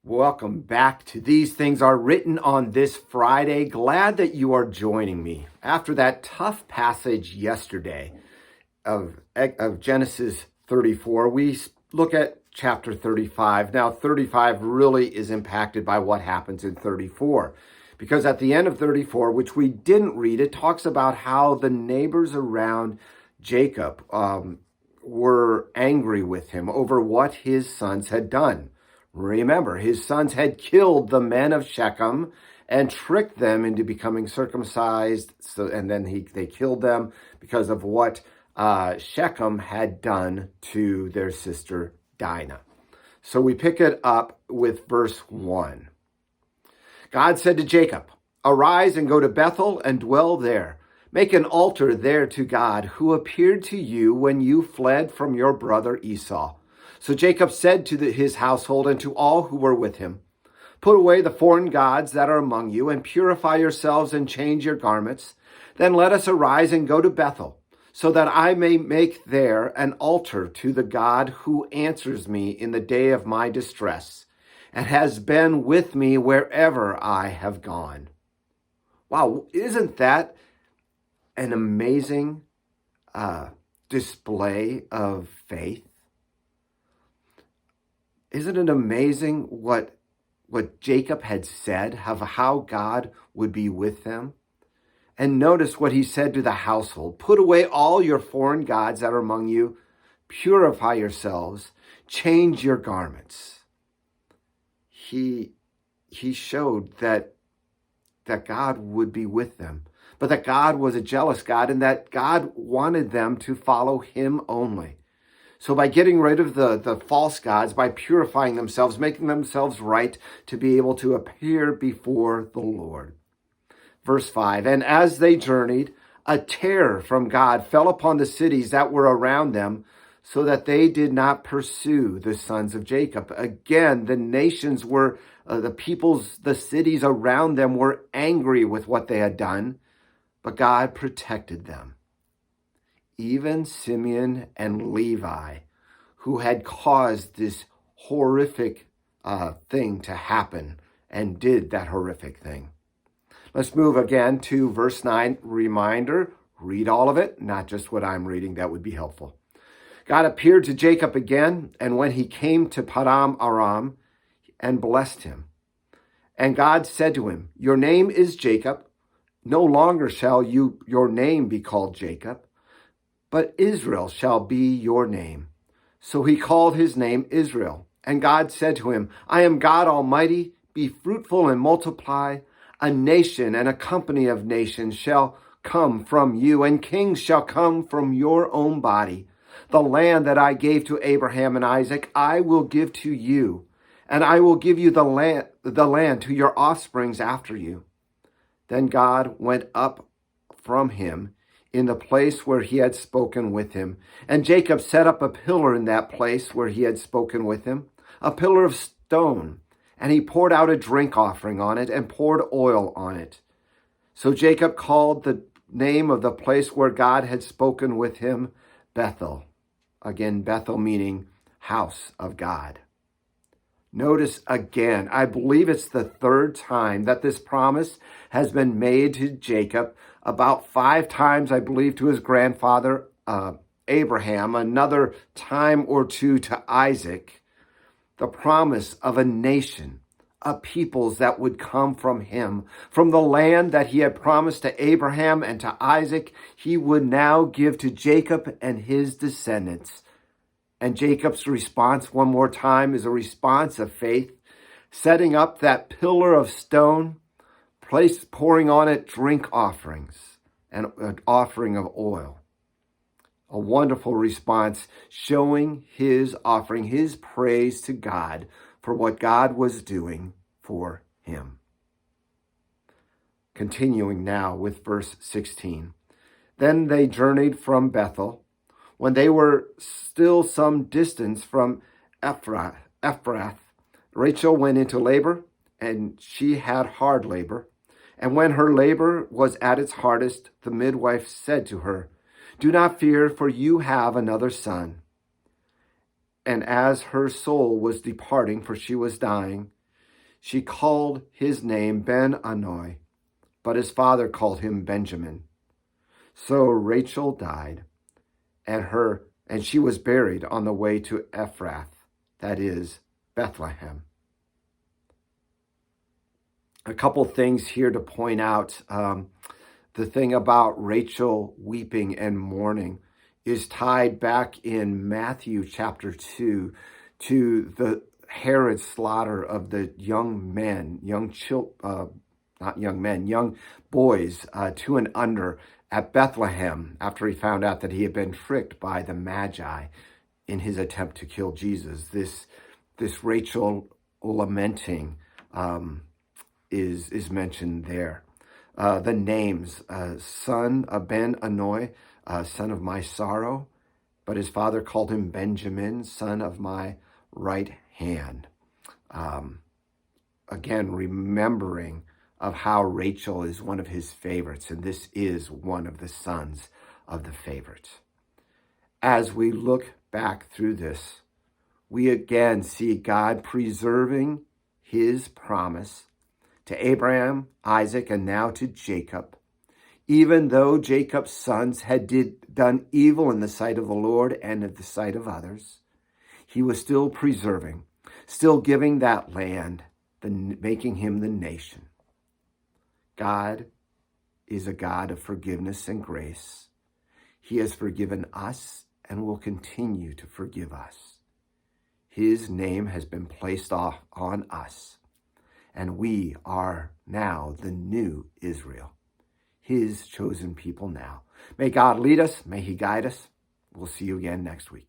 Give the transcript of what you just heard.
Welcome back to These Things Are Written on this Friday. Glad that you are joining me. After that tough passage yesterday of Genesis 34, we look at chapter 35. Now, 35 really is impacted by what happens in 34. Because at the end of 34, which we didn't read, it talks about how the neighbors around Jacob were angry with him over what his sons had done. Remember, his sons had killed the men of Shechem and tricked them into becoming circumcised. And then they killed them because of what Shechem had done to their sister Dinah. So we pick it up with verse 1. God said to Jacob, "Arise and go to Bethel and dwell there. Make an altar there to God, who appeared to you when you fled from your brother Esau." So Jacob said to his household and to all who were with him, "Put away the foreign gods that are among you, and purify yourselves and change your garments. Then let us arise and go to Bethel, so that I may make there an altar to the God who answers me in the day of my distress, and has been with me wherever I have gone." Wow, isn't that an amazing display of faith? Isn't it amazing what Jacob had said, of how God would be with them? And notice what he said to the household. "Put away all your foreign gods that are among you. Purify yourselves. Change your garments." He showed that God would be with them, but that God was a jealous God and that God wanted them to follow him only. So by getting rid of the false gods, by purifying themselves, making themselves right to be able to appear before the Lord. Verse 5, "And as they journeyed, a terror from God fell upon the cities that were around them, so that they did not pursue the sons of Jacob." Again, the nations were, the cities around them were angry with what they had done, but God protected them. Even Simeon and Levi, who had caused this horrific thing to happen and did that horrific thing. Let's move again to verse 9. Reminder, read all of it, not just what I'm reading. That would be helpful. God appeared to Jacob again, and when he came to Paddan Aram, and blessed him. And God said to him, "Your name is Jacob. No longer shall your name be called Jacob, but Israel shall be your name." So he called his name Israel. And God said to him, "I am God Almighty. Be fruitful and multiply. A nation and a company of nations shall come from you, and kings shall come from your own body. The land that I gave to Abraham and Isaac, I will give to you, and I will give you the land to your offsprings after you." Then God went up from him in the place where he had spoken with him. And Jacob set up a pillar in that place where he had spoken with him, a pillar of stone. And he poured out a drink offering on it and poured oil on it. So Jacob called the name of the place where God had spoken with him Bethel. Again, Bethel meaning house of God. Notice again, I believe it's the third time that this promise has been made to Jacob. About 5 times, I believe, to his grandfather Abraham, another time or 2 to Isaac. The promise of a nation, a peoples that would come from him. From the land that he had promised to Abraham and to Isaac, he would now give to Jacob and his descendants. And Jacob's response, one more time, is a response of faith, setting up that pillar of stone, pouring on it drink offerings and an offering of oil. A wonderful response, showing his offering, his praise to God for what God was doing for him. Continuing now with verse 16. Then they journeyed from Bethel. When they were still some distance from Ephrath, Rachel went into labor, and she had hard labor. And when her labor was at its hardest, the midwife said to her, "Do not fear, for you have another son." And as her soul was departing, for she was dying, She called his name Ben-Anoi, but his father called him Benjamin. So Rachel died, and she was buried on the way to Ephrath, that is, Bethlehem. A couple things here to point out. The thing about Rachel weeping and mourning is tied back in Matthew chapter 2 to the Herod's slaughter of the young boys 2 and under at Bethlehem after he found out that he had been tricked by the Magi in his attempt to kill Jesus. This Rachel lamenting is mentioned there. The names, son of Ben-Anoi, son of my sorrow, but his father called him Benjamin, son of my right hand. Again, remembering of how Rachel is one of his favorites, and this is one of the sons of the favorites. As we look back through this, we again see God preserving his promise to Abraham, Isaac, and now to Jacob. Even though Jacob's sons had done evil in the sight of the Lord and in the sight of others, he was still preserving, still giving that land, making him the nation. God is a God of forgiveness and grace. He has forgiven us and will continue to forgive us. His name has been placed off on us, and we are now the new Israel, his chosen people now. May God lead us. May he guide us. We'll see you again next week.